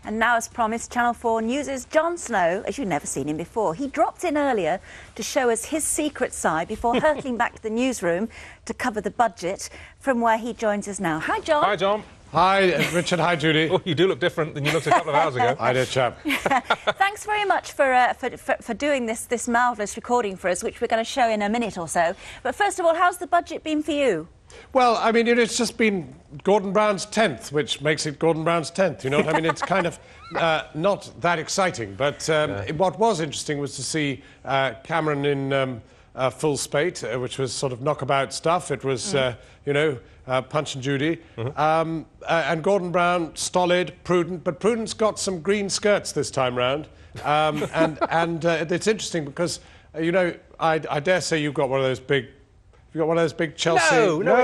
And now, as promised, Channel 4 News' Jon Snow, as you've never seen him before. He dropped in earlier to show us his secret side before hurtling back to the newsroom to cover the budget, from where he joins us now. Hi, Jon. Hi, Jon. Hi, Richard. Hi, Judy. Oh, you do look different than you looked a couple of hours ago. Hi there, chap. Thanks very much for doing this marvellous recording for us, which we're going to show in a minute or so. But first of all, how's the budget been for you? Well, I mean, it's just been Gordon Brown's 10th, which makes it Gordon Brown's 10th, you know what I mean? It's kind of not that exciting, but what was interesting was to see Cameron in full spate, which was sort of knockabout stuff. It was, you know, Punch and Judy. And Gordon Brown, stolid, prudent, but Prudent's got some green skirts this time round. And it's interesting because, you know, I dare say you've got one of those big... You got one of those big Chelsea... No, I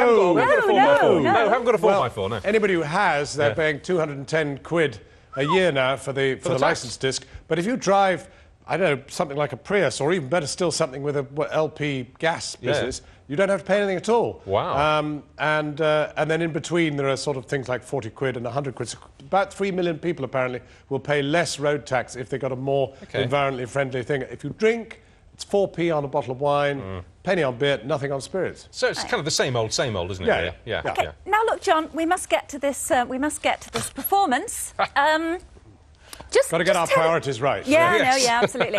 haven't got a 4x4, no. Anybody who has, they're paying 210 quid a year now for the licence disc. But if you drive, I don't know, something like a Prius, or even better still, something with a LP gas business, you don't have to pay anything at all. Wow. And then in between there are sort of things like 40 quid and 100 quid. So about 3 million people apparently will pay less road tax if they've got a more environmentally friendly thing. If you drink, it's 4p on a bottle of wine, penny on beer, nothing on spirits. So it's kind of the same old, isn't it? Yeah. Okay. Now look, Jon, we must get to this. We must get to this performance. Got to get our priorities right. Yeah, absolutely.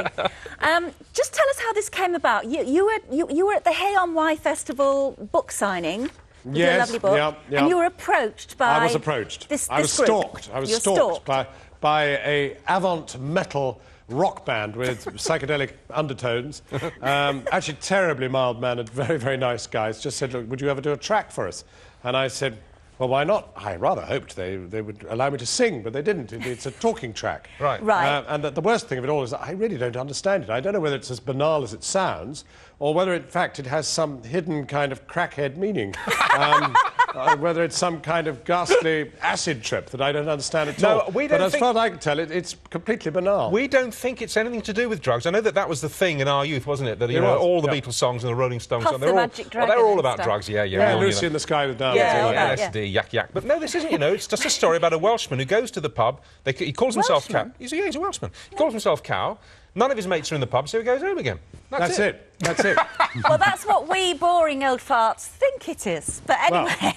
Just tell us how this came about. You were at the Hay on Wye Festival book signing. With your lovely book, and you were approached by... I was approached. I was stalked. I was stalked by a avant metal rock band with psychedelic undertones. Actually, terribly mild-mannered, very, very nice guys. Just said, look, would you ever do a track for us? And I said, well, why not? I rather hoped they would allow me to sing, but they didn't. It's a talking track. Right. And the worst thing of it all is that I really don't understand it. I don't know whether it's as banal as it sounds, or whether, in fact, it has some hidden kind of crackhead meaning. Whether it's some kind of ghastly acid trip that I don't understand at all. We don't but as far as I can tell, it's completely banal. We don't think it's anything to do with drugs. I know that was the thing in our youth, wasn't it? That, you know, all the Beatles songs and the Rolling Stones... Puff the Magic Dragon they're all about drugs, Yeah, Lucy in the Sky with Diamonds. LSD, yak. But no, this isn't, you know, it's just a story about a Welshman who goes to the pub. He calls himself Cow. He's a Welshman. He calls himself Cow. None of his mates are in the pub, so he goes home again. That's it. Well, that's what we boring old farts think it is. But anyway...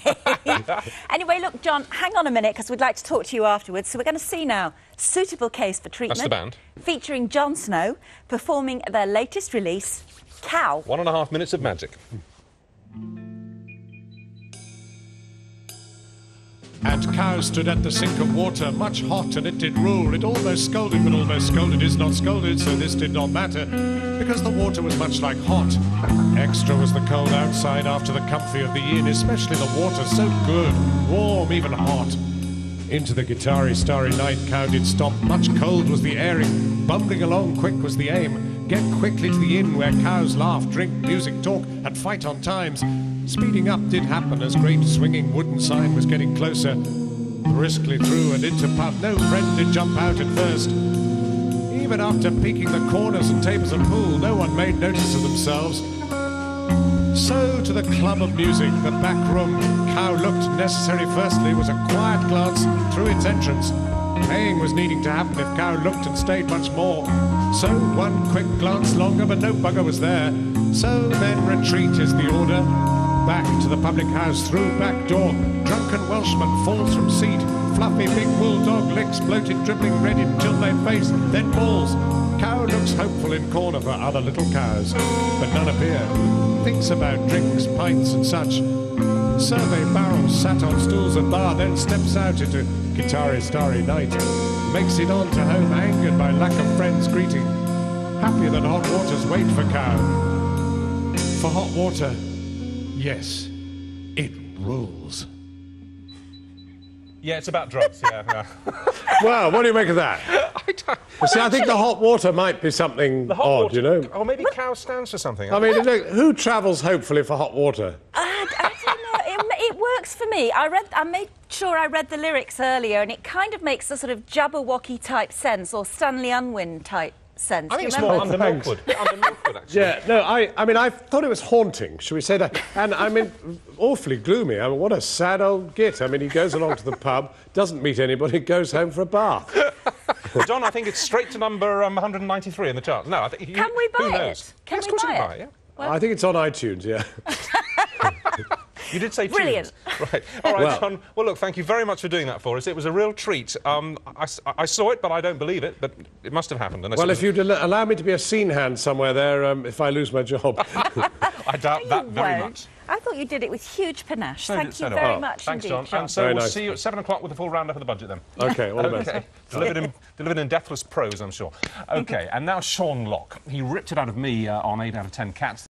Anyway, look, Jon, hang on a minute, because we'd like to talk to you afterwards. So we're going to see now Suitable Case for Treatment. That's the band. Featuring Jon Snow, performing their latest release, Cow. 1.5 minutes of magic. And Cow stood at the sink of water, much hot, and it did rule. It almost scolded, but almost scolded is not scolded, so this did not matter, because the water was much like hot. Extra was the cold outside after the comfy of the inn, especially the water, so good, warm, even hot. Into the guitar-y, starry night Cow did stomp, much cold was the airing, bumbling along quick was the aim. Get quickly to the inn where cows laugh, drink, music, talk, and fight on times. Speeding up did happen as great swinging wooden sign was getting closer. Briskly through and into pub, no friend did jump out at first. Even after peeking the corners and tables of pool, no one made notice of themselves. So to the club of music, the back room. Cow looked necessary firstly was a quiet glance through its entrance. Paying was needing to happen if Cow looked and stayed much more. So one quick glance longer, but no bugger was there. So then retreat is the order. Back to the public house, through back door. Drunken Welshman falls from seat. Fluffy big bulldog licks, bloated, dribbling red in tilt-their face, then balls. Cow looks hopeful in corner for other little cows, but none appear. Thinks about drinks, pints and such. Survey barrels sat on stools at bar, then steps out into guitar-y, starry night. Makes it on to home, angered by lack of friends greeting. Happy that hot waters wait for Cow. For hot water, yes, it rules. Yeah, it's about drugs, Well, what do you make of that? I think the hot water might be something odd, you know? Or maybe Cow stands for something. I mean, look, who travels hopefully for hot water? I don't know. It works for me. I made sure I read the lyrics earlier, and it kind of makes a sort of Jabberwocky type sense, or Stanley Unwin type sense. I think it's more under Milkwood. Under Milkwood, actually. Yeah, no, I mean, I thought it was haunting, shall we say that? And, I mean, awfully gloomy. I mean, what a sad old git. I mean, he goes along to the pub, doesn't meet anybody, goes home for a bath. John, I think it's straight to number 193 in the chart. No, I think... Can we buy who it? knows? Can yes, we of course buy you can it? buy it, yeah. Well, I think it's on iTunes, yeah. You did say brilliant. tunes. Right. All right, John. Well, look, thank you very much for doing that for us. It was a real treat. I saw it, but I don't believe it. But it must have happened. Well, if you'd allow me to be a scene hand somewhere there, if I lose my job. I doubt that very much. I thought you did it with huge panache. Thank you do very I. much Thanks, indeed, John. And so Very we'll nice. see you at 7 o'clock with the full roundup of the budget then. OK, all the best. Okay. Delivered in deathless prose, I'm sure. OK, and now Sean Locke. He ripped it out of me on 8 out of 10 cats.